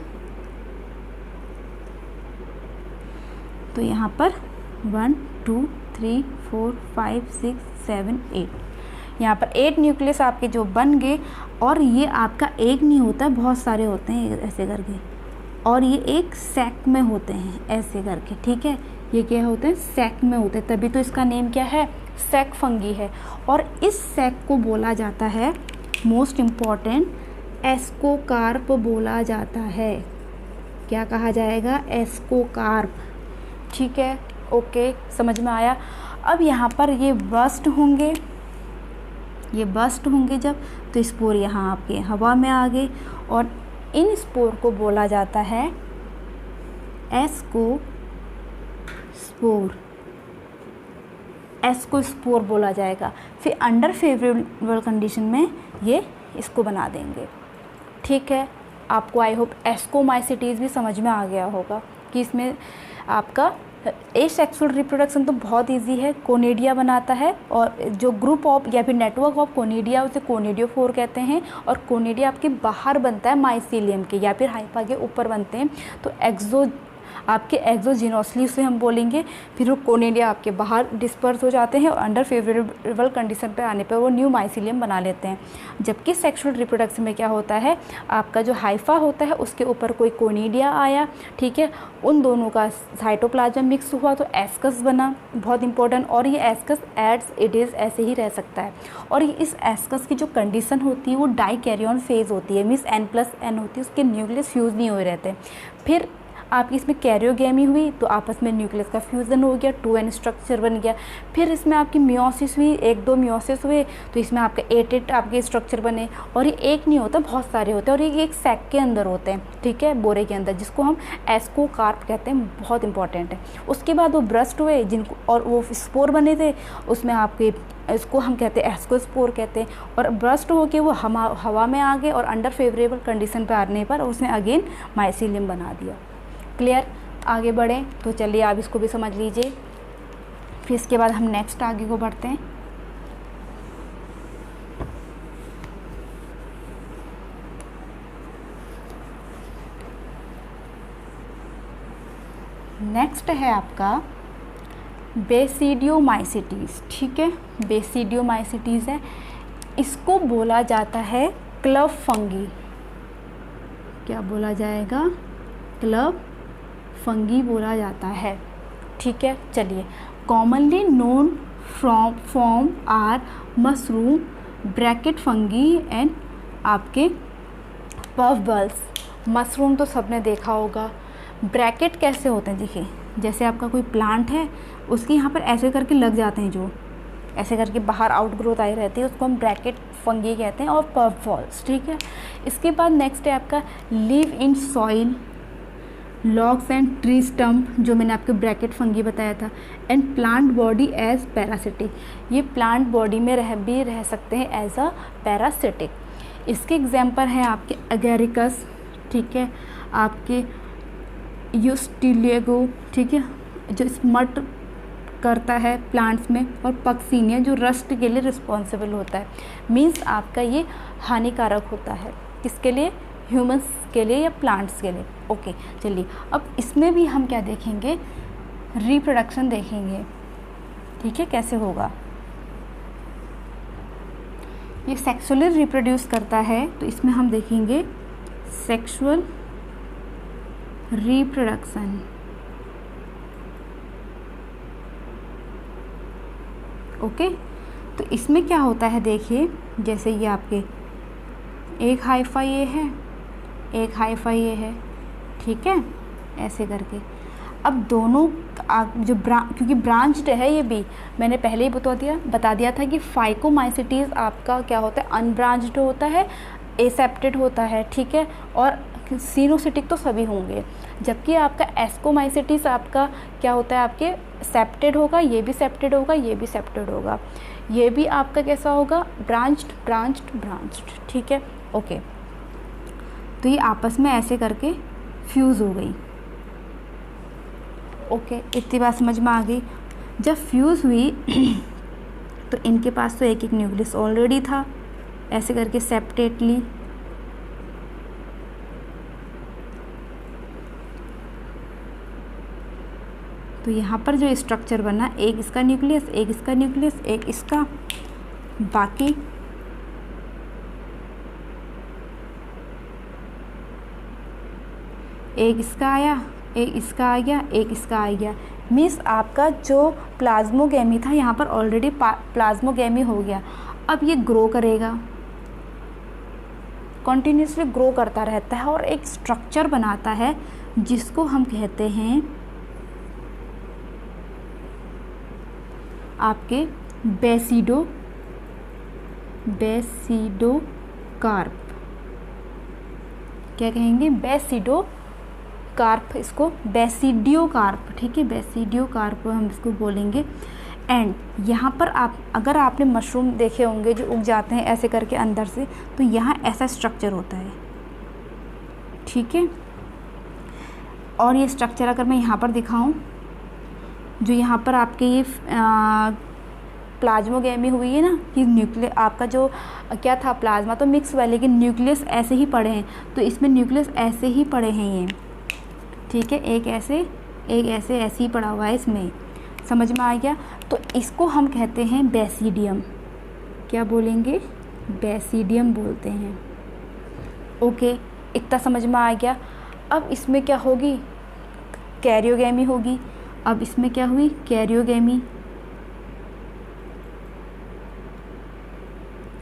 तो यहाँ पर 1 2 3 4 5 6 7 8, यहाँ पर 8 न्यूक्लियस आपके जो बन गए। और ये आपका एक नहीं होता, बहुत सारे होते हैं ऐसे करके, और ये एक सैक में होते हैं ऐसे करके, ठीक है। ये क्या होते हैं, सैक में होते हैं, तभी तो इसका नेम क्या है, सैक फंगी है। और इस सैक को बोला जाता है, मोस्ट इम्पॉर्टेंट, एस्कोकार्प बोला जाता है। क्या कहा जाएगा, एस्कोकार्प, ठीक है। ओके, समझ में आया। अब यहाँ पर ये बस्ट होंगे, जब, तो स्पोर यहाँ आपके हवा में आ गए और इन स्पोर को बोला जाता है एस्कोस्पोर बोला जाएगा। फिर अंडर फेवरेबल कंडीशन में ये इसको बना देंगे, ठीक है। आपको आई होप एस्कोमाइसिटीज़ भी समझ में आ गया होगा कि इसमें आपका एसेक्सुअल रिप्रोडक्शन तो बहुत इजी है, कोनिडिया बनाता है, और जो ग्रुप ऑफ या फिर नेटवर्क ऑफ कोनिडिया उसे कोनिडियोफोर कहते हैं। और कोनिडिया आपके बाहर बनता है माइसीलियम के या फिर हाइफा के ऊपर बनते हैं। तो आपके एक्सोजिनोसली से हम बोलेंगे, फिर वो कोनिडिया आपके बाहर डिस्पर्स हो जाते हैं और अंडर फेवरेबल कंडीशन पे आने पर वो न्यू माइसिलियम बना लेते हैं। जबकि सेक्सुअल रिप्रोडक्शन में क्या होता है, आपका जो हाइफा होता है उसके ऊपर कोई कोनिडिया आया, ठीक है, उन दोनों का साइटोप्लाज्म मिक्स हुआ तो एस्कस बना, बहुत इंपॉर्टेंट। और ये एस्कस एड्स इट इज़ ऐसे ही रह सकता है। और इस एस्कस की जो कंडीशन होती है वो डाइकैरियन फेज होती है, मीन्स N+N होती है, उसके न्यूक्लियस फ्यूज़ नहीं हुए रहते। फिर आपकी इसमें कैरियोगेमी हुई तो आपस में न्यूक्लियस का फ्यूज़न हो गया, 2N स्ट्रक्चर बन गया। फिर इसमें आपकी मियोसिस हुई, 1-2 मियोसिस हुए तो इसमें आपके 8 आपके स्ट्रक्चर बने। और ये एक नहीं होता, बहुत सारे होते हैं और ये एक सैक के अंदर होते हैं, ठीक है, बोरे के अंदर, जिसको हम एस्कोकार्प कहते हैं, बहुत इंपॉर्टेंट है। उसके बाद वो ब्रस्ट हुए जिनको, और वो स्पोर बने थे, उसमें आपके इसको हम कहते हैं एस्कोस्पोर कहते हैं। और ब्रस्ट होके वो हवा में आ गए और अंडर फेवरेबल कंडीशन पे आने पर उसने अगेन माइसिलियम बना दिया। क्लियर? आगे बढ़ें तो चलिए आप इसको भी समझ लीजिए, फिर इसके बाद हम नेक्स्ट आगे को बढ़ते हैं। नेक्स्ट है आपका बेसिडियोमाइसिटीज़, ठीक है, बेसिडियोमाइसिटीज़ है, इसको बोला जाता है क्लब फंगी। क्या बोला जाएगा? क्लब फंगी बोला जाता है, ठीक है। चलिए, commonly known form are mushroom, bracket fungi and आपके पफ बल्स। मशरूम तो सबने देखा होगा। ब्रैकेट कैसे होते हैं? देखिए, जैसे आपका कोई प्लांट है, उसके यहाँ पर ऐसे करके लग जाते हैं, जो ऐसे करके बाहर आउट ग्रोथ आई रहती है, उसको हम ब्रैकेट फंगी कहते हैं, और पफ बॉल्स, ठीक है। इसके बाद नेक्स्ट है आपका live in soil, logs and tree stump, जो मैंने आपके ब्रैकेट फंगी बताया था, and plant body as parasitic. ये प्लांट बॉडी में रह सकते हैं एज अ पैरासिटिक। इसके एग्जाम्पल हैं आपके एगेरिकस, ठीक है, आपके यूस्टिलिगो, ठीक है, जो स्मट करता है प्लांट्स में, और पक्सीनिया जो रस्ट के लिए रिस्पॉन्सिबल होता है। मीन्स आपका ये हानिकारक होता है, किसके लिए? ह्यूमंस के लिए या प्लांट्स के लिए। ओके, चलिए अब इसमें भी हम क्या देखेंगे? रिप्रोडक्शन देखेंगे, ठीक है, कैसे होगा। ये सेक्सुअली रिप्रोड्यूस करता है तो इसमें हम देखेंगे सेक्सुअल रिप्रोडक्शन। ओके, तो इसमें क्या होता है? देखिए, जैसे ये आपके एक हाइफा ये है, एक हाइफा ये है, ठीक है, ऐसे करके। अब दोनों जो क्योंकि ब्रांच्ड है ये भी, मैंने पहले ही बता दिया था कि फाइकोमाइसिटीज़ आपका क्या होता है? अनब्रांच्ड होता है, एसेप्टेड होता है, ठीक है, और सिनोसिटिक तो सभी होंगे। जबकि आपका एस्कोमाइसिटीज़ आपका क्या होता है? आपके सेप्टेड होगा, ये भी सेप्टेड होगा, ये भी सेप्टेड होगा, ये भी आपका कैसा होगा? ब्रांच्ड, ठीक है। ओके, तो ये आपस में ऐसे करके फ्यूज़ हो गई। ओके, इतनी बात समझ में आ गई। जब फ्यूज़ हुई तो इनके पास तो एक न्यूक्लियस ऑलरेडी था, ऐसे करके सेपरेटली। तो यहाँ पर जो स्ट्रक्चर बना, एक इसका न्यूक्लियस, एक इसका न्यूक्लियस, एक इसका, बाकी एक इसका आया, एक इसका आ गया, एक इसका आ गया। मीन्स आपका जो प्लाज्मोगेमी था यहाँ पर ऑलरेडी प्लाज्मोगेमी हो गया। अब ये ग्रो करेगा, कॉन्टिन्यूसली ग्रो करता रहता है और एक स्ट्रक्चर बनाता है जिसको हम कहते हैं आपके बेसिडोकार्प। क्या कहेंगे? बेसिडोकार्प, इसको बेसिडियोकार्प, ठीक है, बेसिडियोकार्प हम इसको बोलेंगे। एंड यहाँ पर अगर आपने मशरूम देखे होंगे जो उग जाते हैं ऐसे करके अंदर से, तो यहाँ ऐसा स्ट्रक्चर होता है, ठीक है। और ये स्ट्रक्चर अगर मैं यहाँ पर दिखाऊं, जो यहाँ पर आपके ये प्लाज्मोगेमी हुई है ना, कि न्यूक्लियस आपका जो क्या था, प्लाज्मा तो मिक्स हुआ है लेकिन न्यूक्लियस ऐसे ही पड़े हैं, तो इसमें न्यूक्लियस ऐसे ही पड़े हैं ये, ठीक है, एक ऐसे ऐसे ही पड़ा हुआ है इसमें, समझ में आ गया। तो इसको हम कहते हैं बेसिडियम। क्या बोलेंगे? बेसिडियम बोलते हैं। ओके, इतना समझ में आ गया। अब इसमें क्या होगी? कैरियोगेमी होगी। अब इसमें क्या हुई? कैरियोगेमी।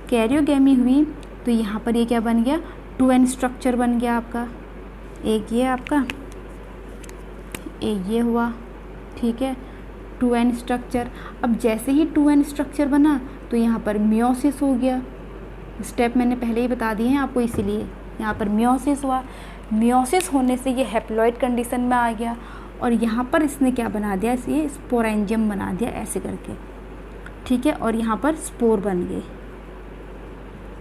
कैरियोगेमी हुई तो यहाँ पर ये क्या बन गया? 2n स्ट्रक्चर बन गया आपका। एक ये आपका, एक ये हुआ, ठीक है, 2n स्ट्रक्चर। अब जैसे ही 2n स्ट्रक्चर बना तो यहाँ पर मियोसिस हो गया। स्टेप मैंने पहले ही बता दिए हैं आपको, इसीलिए यहाँ पर मियोसिस हुआ। मियोसिस होने से ये हैप्लॉइड कंडीशन में आ गया और यहाँ पर इसने क्या बना दिया? ये स्पोरेंजियम बना दिया ऐसे करके, ठीक है, और यहाँ पर स्पोर बन गए।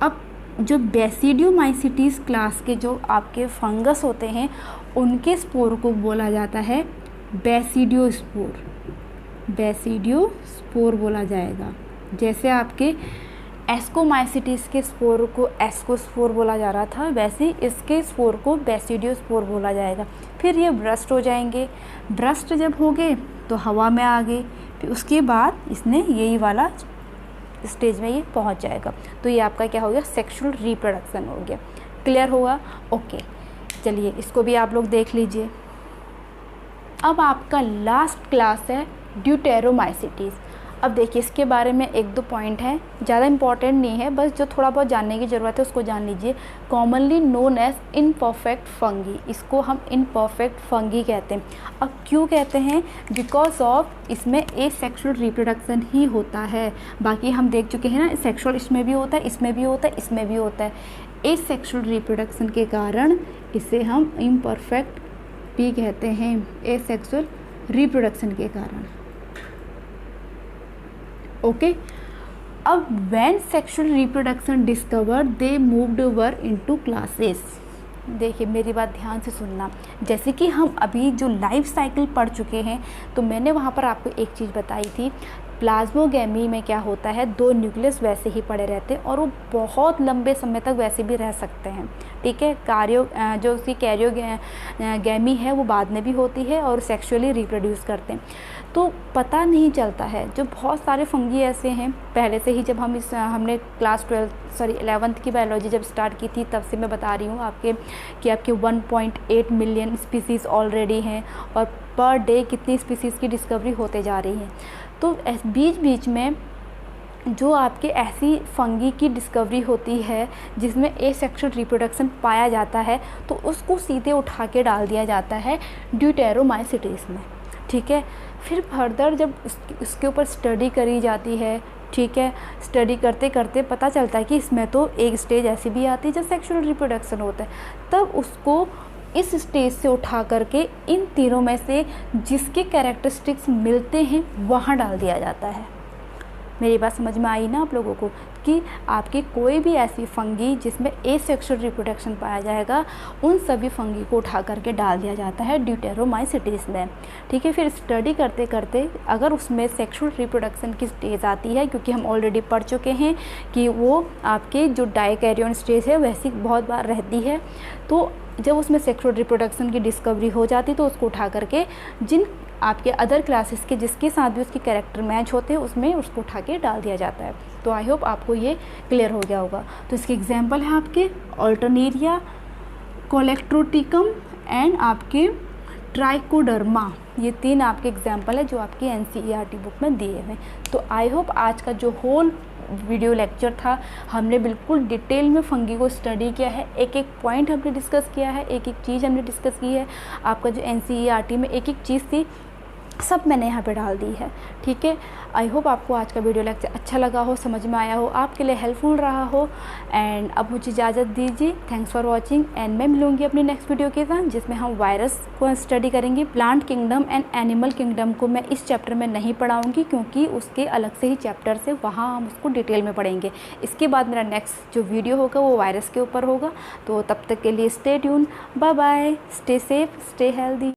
अब जो बेसिडियोमाइसीटीज क्लास के जो आपके फंगस होते हैं उनके स्पोर को बोला जाता है बेसिडियोस्पोर। बेसिडियोस्पोर बोला जाएगा। जैसे आपके एस्कोमाइसीटीज के स्पोर को एस्कोस्पोर बोला जा रहा था, वैसे इसके स्पोर को बेसिडियोस्पोर बोला जाएगा। फिर ये ब्रस्ट हो जाएंगे। ब्रस्ट जब हो गए तो हवा में आ गए, फिर उसके बाद इसने यही वाला स्टेज में ये पहुंच जाएगा। तो ये आपका क्या हो गया? सेक्सुअल रिप्रोडक्शन हो गया। क्लियर होगा? ओके, चलिए इसको भी आप लोग देख लीजिए। अब आपका लास्ट क्लास है ड्यूटेरोमाइसीटीज। अब देखिए इसके बारे में एक दो पॉइंट हैं, ज़्यादा इंपॉर्टेंट नहीं है, बस जो थोड़ा बहुत जानने की ज़रूरत है उसको जान लीजिए। Commonly known as imperfect fungi, इसको हम इनपरफेक्ट फंगी कहते हैं। अब क्यों कहते हैं? बिकॉज ऑफ इसमें एसेक्सुअल रिप्रोडक्शन ही होता है। बाकी हम देख चुके हैं ना, सेक्सुअल इसमें भी होता है, इसमें भी होता है, इसमें भी होता है। एसेक्सुअल रिप्रोडक्शन के कारण इसे हम इम्परफेक्ट भी कहते हैं, एसेक्सुअल रिप्रोडक्शन के कारण। ओके, अब when sexual reproduction discovered they moved over into classes. देखिए मेरी बात ध्यान से सुनना। जैसे कि हम अभी जो लाइफ साइकिल पढ़ चुके हैं तो मैंने वहाँ पर आपको एक चीज़ बताई थी, प्लाज्मोगेमी में क्या होता है, 2 न्यूक्लियस वैसे ही पड़े रहते हैं और वो बहुत लंबे समय तक वैसे भी रह सकते हैं, ठीक है। जो उसकी कैरियोगेमी है वो बाद में भी होती है और सेक्सुअली रिप्रोड्यूस करते हैं, तो पता नहीं चलता है। जो बहुत सारे फंगी ऐसे हैं, पहले से ही जब हमने क्लास 11th की बायोलॉजी जब स्टार्ट की थी तब से मैं बता रही हूँ आपके कि आपके 1.8 मिलियन स्पीसीज़ ऑलरेडी हैं और पर डे कितनी स्पीसीज़ की डिस्कवरी होते जा रही है। तो बीच बीच में जो आपके ऐसी फंगी की डिस्कवरी होती है जिसमें एसेक्सुअल रिप्रोडक्शन पाया जाता है तो उसको सीधे उठा के डाल दिया जाता है ड्यूटेरोमाइसीटीज में, ठीक है। फिर फर्दर जब उसके ऊपर स्टडी करी जाती है, ठीक है, स्टडी करते करते पता चलता है कि इसमें तो एक स्टेज ऐसी भी आती है जब सेक्सुअल रिप्रोडक्शन होता है, तब उसको इस स्टेज से उठा करके इन तीनों में से जिसके कैरेक्टरिस्टिक्स मिलते हैं वहाँ डाल दिया जाता है। मेरी बात समझ में आई ना आप लोगों को, कि आपकी कोई भी ऐसी फंगी जिसमें एसेक्सुअल रिप्रोडक्शन पाया जाएगा उन सभी फंगी को उठा करके डाल दिया जाता है ड्यूटेरोमाइसीटीज में, ठीक है। फिर स्टडी करते करते अगर उसमें सेक्सुअल रिप्रोडक्शन की स्टेज आती है, क्योंकि हम ऑलरेडी पढ़ चुके हैं कि वो आपके जो डाइकैरियन स्टेज है वैसी बहुत बार रहती है, तो जब उसमें सेक्सुअल रिप्रोडक्शन की डिस्कवरी हो जाती तो उसको उठा करके जिन आपके अदर क्लासेस के जिसके साथ भी उसकी कैरेक्टर मैच होते हैं उसमें उसको उठा के डाल दिया जाता है। तो आई होप आपको ये क्लियर हो गया होगा। तो इसके एग्जांपल है आपके अल्टरनेरिया, कोलेक्ट्रोटिकम एंड आपके ट्राइकोडर्मा, ये 3 आपके एग्जांपल है जो आपकी एनसीईआरटी बुक में दिए हैं। तो आई होप आज का जो होल वीडियो लेक्चर था हमने बिल्कुल डिटेल में फंगी को स्टडी किया है, एक एक पॉइंट हमने डिस्कस किया है, एक एक चीज़ हमने डिस्कस की है। आपका जो एनसीईआरटी में एक एक चीज़ थी सब मैंने यहाँ पे डाल दी है, ठीक है। आई होप आपको आज का वीडियो लेक्चर अच्छा लगा हो, समझ में आया हो, आपके लिए हेल्पफुल रहा हो। एंड अब मुझे इजाज़त दीजिए, थैंक्स फॉर वॉचिंग। एंड मैं मिलूँगी अपनी नेक्स्ट वीडियो के साथ जिसमें हम वायरस को स्टडी करेंगे। Plant kingdom and animal kingdom को मैं इस चैप्टर में नहीं पढ़ाऊँगी क्योंकि उसके अलग से ही चैप्टर से वहाँ हम उसको डिटेल में पढ़ेंगे। इसके बाद मेरा नेक्स्ट जो वीडियो होगा वो वायरस के ऊपर होगा। तो तब तक के लिए stay tune, bye bye, stay safe, stay healthy.